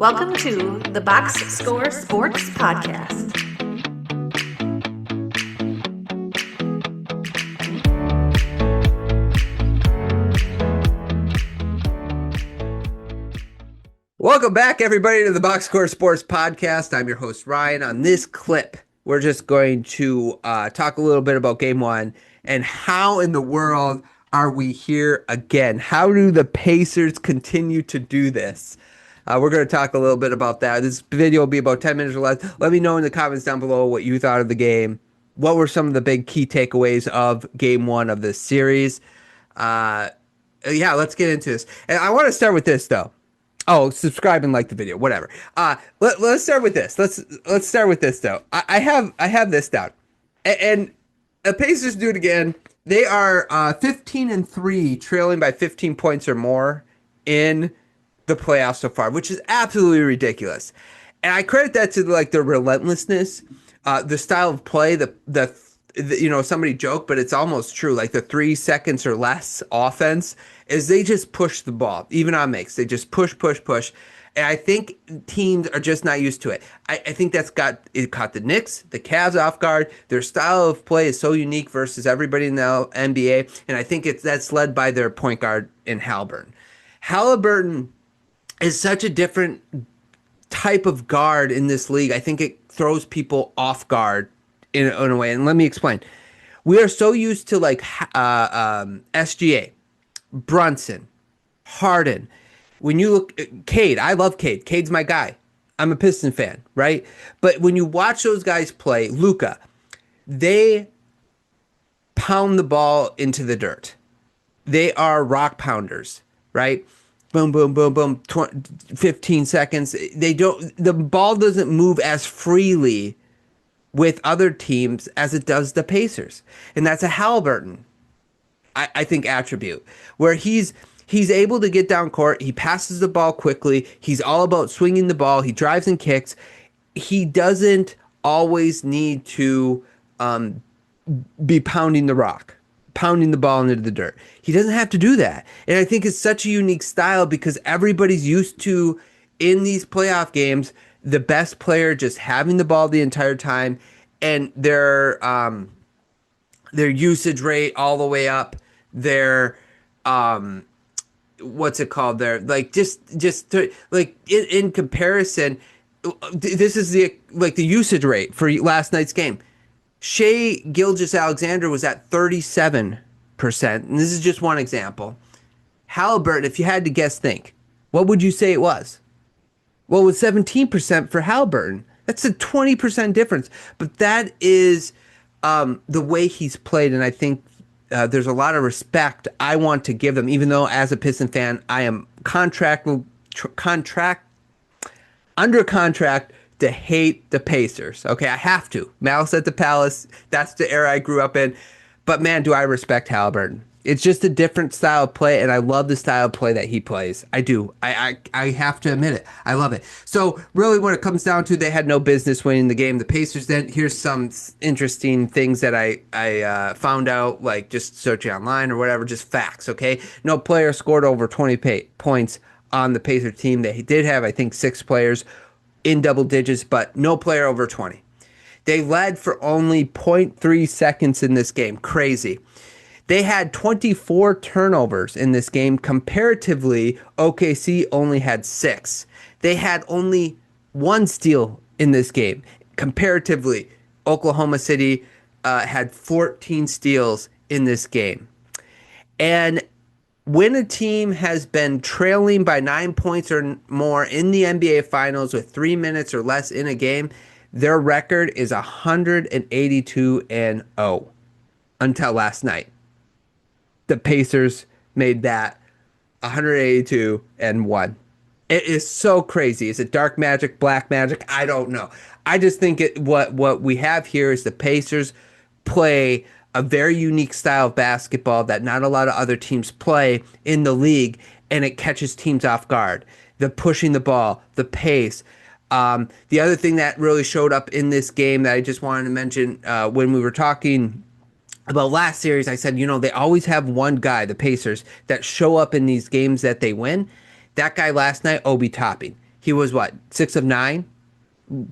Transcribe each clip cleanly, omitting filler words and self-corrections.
Welcome to the Box Score Sports Podcast. Welcome back, everybody, to the Box Score Sports Podcast. I'm your host, Ryan. On this clip, we're just going to talk a little bit about Game 1 and how in the world are we here again? How do the Pacers continue to do this? We're going to talk a little bit about that. This video will be about 10 minutes or less. Let me know in the comments down below what you thought of the game. What were some of the big key takeaways of Game 1 of this series? Yeah, let's get into this. And I want to start with this, though. Oh, subscribe and like the video, whatever. Let's start with this. Let's start with this, though. I have this down, and the Pacers do it again. They are 15-3, trailing by 15 points or more in the playoffs so far, which is absolutely ridiculous. And I credit that to their relentlessness, the style of play, the somebody joked, but it's almost true. Like the 3 seconds or less offense is they just push the ball, even on makes. They just push. And I think teams are just not used to it. I think caught the Knicks, the Cavs off guard. Their style of play is so unique versus everybody in the NBA. And I think that's led by their point guard in Halliburton. Halliburton is such a different type of guard in this league. I think it throws people off guard in a way. And let me explain. We are so used to SGA, Brunson, Harden. When you look at Cade, I love Cade. Cade's my guy. I'm a Piston fan, right? But when you watch those guys play, Luka, they pound the ball into the dirt. They are rock pounders, right? Boom, boom, boom, boom, 15 seconds. The ball doesn't move as freely with other teams as it does the Pacers. And that's a Halliburton, I think, attribute, where he's able to get down court. He passes the ball quickly. He's all about swinging the ball. He drives and kicks. He doesn't always need to be pounding the rock, pounding the ball into the dirt. He doesn't have to do that. And I think it's such a unique style because everybody's used to, in these playoff games, the best player just having the ball the entire time, and their usage rate all the way up. Their what's it called? Their in comparison, this is the usage rate for last night's game. Shai Gilgeous-Alexander was at 37%, and this is just one example. Halliburton, if you had to guess, what would you say it was? Well, it was 17% for Halliburton. That's a 20% difference. But that is the way he's played, and I think there's a lot of respect I want to give them, even though as a Piston fan, I am under contract to hate the Pacers. Okay, I have to. Malice at the Palace, that's the era I grew up in. But man, do I respect Halliburton. It's just a different style of play, and I love the style of play that he plays. I do. I have to admit it. I love it. So really, when it comes down to, they had no business winning the game. The Pacers then, here's some interesting things that I found out, like just searching online or whatever, just facts, okay? No player scored over 20 points on the Pacers team. They did have, I think, 6 players in double digits, but no player over 20. They led for only 0.3 seconds in this game. Crazy. They had 24 turnovers in this game. Comparatively, OKC only had 6. They had only 1 steal in this game. Comparatively, Oklahoma City had 14 steals in this game. And when a team has been trailing by 9 points or more in the NBA Finals with 3 minutes or less in a game, their record is 182-0 until last night. The Pacers made that 182-1. It is so crazy. Is it dark magic, black magic? I don't know. I just think what we have here is the Pacers play a very unique style of basketball that not a lot of other teams play in the league, and it catches teams off guard. The pushing the ball, the pace. The other thing that really showed up in this game that I just wanted to mention when we were talking about last series, I said, they always have one guy, the Pacers, that show up in these games that they win. That guy last night, Obi Toppin. He was what, 6 of 9,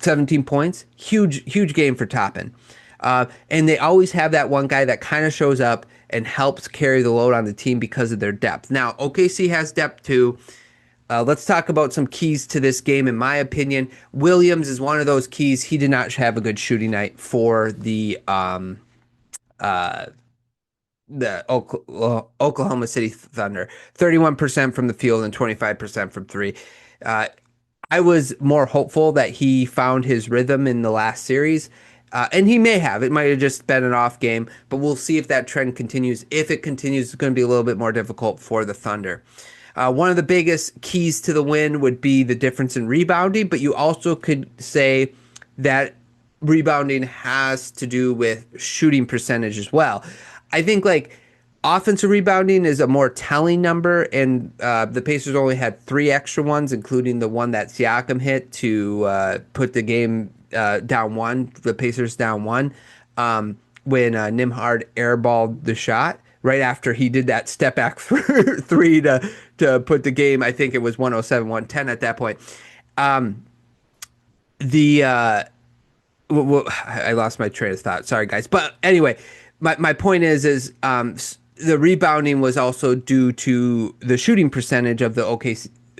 17 points. Huge game for Toppin. And they always have that one guy that kind of shows up and helps carry the load on the team because of their depth. Now, OKC has depth too. Let's talk about some keys to this game. In my opinion, Williams is one of those keys. He did not have a good shooting night for the Oklahoma City Thunder. 31% from the field and 25% from three. I was more hopeful that he found his rhythm in the last series. And he may have. It might have just been an off game, but we'll see if that trend continues. If it continues, it's going to be a little bit more difficult for the Thunder. One of the biggest keys to the win would be the difference in rebounding, but you also could say that rebounding has to do with shooting percentage as well. I think like offensive rebounding is a more telling number, and the Pacers only had 3 extra ones, including the one that Siakam hit to put the game down 1, the Pacers down 1, when Nembhard airballed the shot right after he did that step back 3 to put the game. I think it was 107-110 at that point. I lost my train of thought. Sorry, guys. But anyway, my point is the rebounding was also due to the shooting percentage of the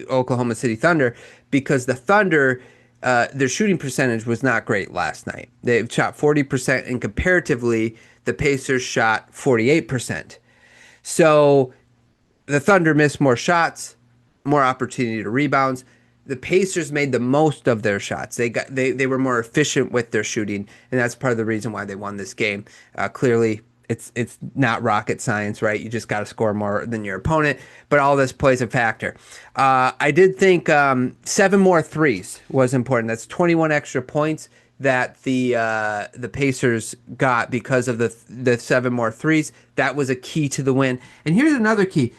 Oklahoma City Thunder, because the Thunder, their shooting percentage was not great last night. They shot 40%, and comparatively, the Pacers shot 48%. So the Thunder missed more shots, more opportunity to rebounds. The Pacers made the most of their shots. They were more efficient with their shooting, and that's part of the reason why they won this game. Clearly, it's not rocket science, right? You just got to score more than your opponent, but all this plays a factor. I did think 7 more threes was important. That's 21 extra points that the Pacers got because of the 7 more threes. That was a key to the win. And here's another key.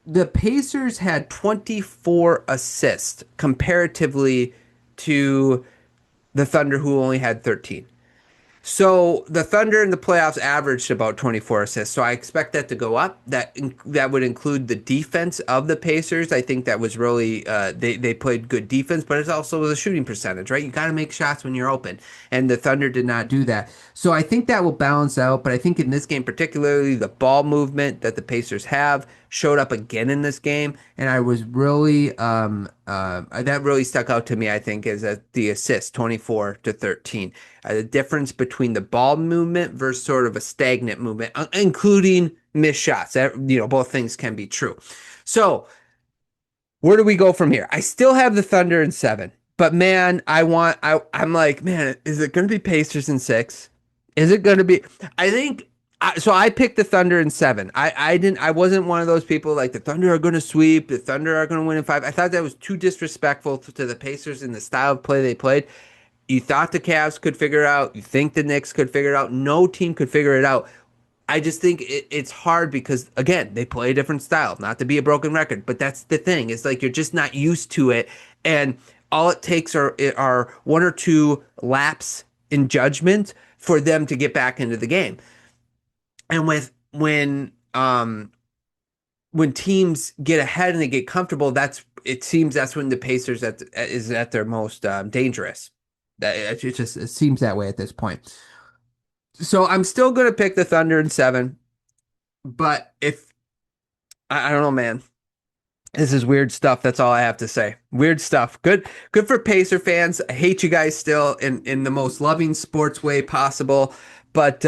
The Pacers had 24 assists comparatively to the Thunder, who only had 13. So the Thunder in the playoffs averaged about 24 assists. So I expect that to go up. That would include the defense of the Pacers. I think that was really they played good defense, but it's also the shooting percentage, right? You got to make shots when you're open, and the Thunder did not do that. So I think that will balance out. But I think in this game, particularly, the ball movement that the Pacers have showed up again in this game, and I was really that really stuck out to me. I think is the assist, 24-13. The difference between the ball movement versus sort of a stagnant movement, including missed shots. Both things can be true. So where do we go from here? I still have the Thunder in 7, but man, I'm like, man, is it going to be Pacers in 6? Is it going to be? I think. So I picked the Thunder in 7. I wasn't one of those people like the Thunder are going to sweep, the Thunder are going to win in 5. I thought that was too disrespectful to the Pacers and the style of play they played. You thought the Cavs could figure it out. You think the Knicks could figure it out. No team could figure it out. I just think it's hard because, again, they play a different style. Not to be a broken record, but that's the thing. It's like you're just not used to it. And all it takes are 1 or 2 laps in judgment for them to get back into the game. And when teams get ahead and they get comfortable, it seems that's when the Pacers is at their most dangerous. It seems that way at this point. So I'm still going to pick the Thunder in 7, but I don't know, man. This is weird stuff. That's all I have to say. Weird stuff. Good for Pacer fans. I hate you guys still in the most loving sports way possible. But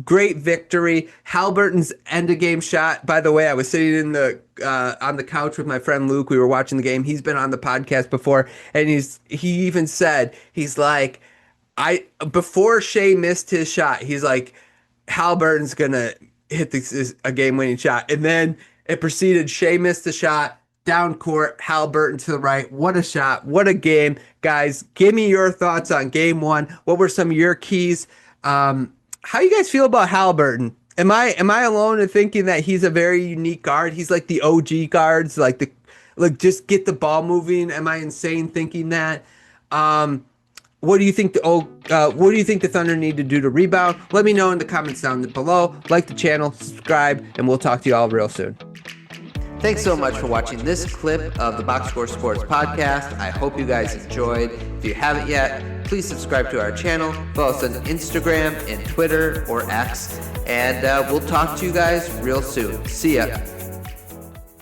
great victory. Halliburton's end of game shot. By the way, I was sitting on the couch with my friend Luke. We were watching the game. He's been on the podcast before, and he even said, he's like, before Shea missed his shot, he's like, Halliburton's gonna hit a game winning shot, and then it proceeded. Shea missed the shot, down court, Halliburton to the right. What a shot! What a game, guys! Give me your thoughts on game 1. What were some of your keys? How you guys feel about Halliburton? Am I alone in thinking that he's a very unique guard? He's like the OG guards, like just get the ball moving. Am I insane thinking that? What do you think the Thunder need to do to rebound? Let me know in the comments down below. Like the channel, subscribe, and we'll talk to you all real soon. Thanks so much for watching this clip of the Box Score Sports Podcast. I hope you guys enjoyed. If you haven't yet, please subscribe to our channel. Follow us on Instagram and Twitter or X. And we'll talk to you guys real soon. See ya.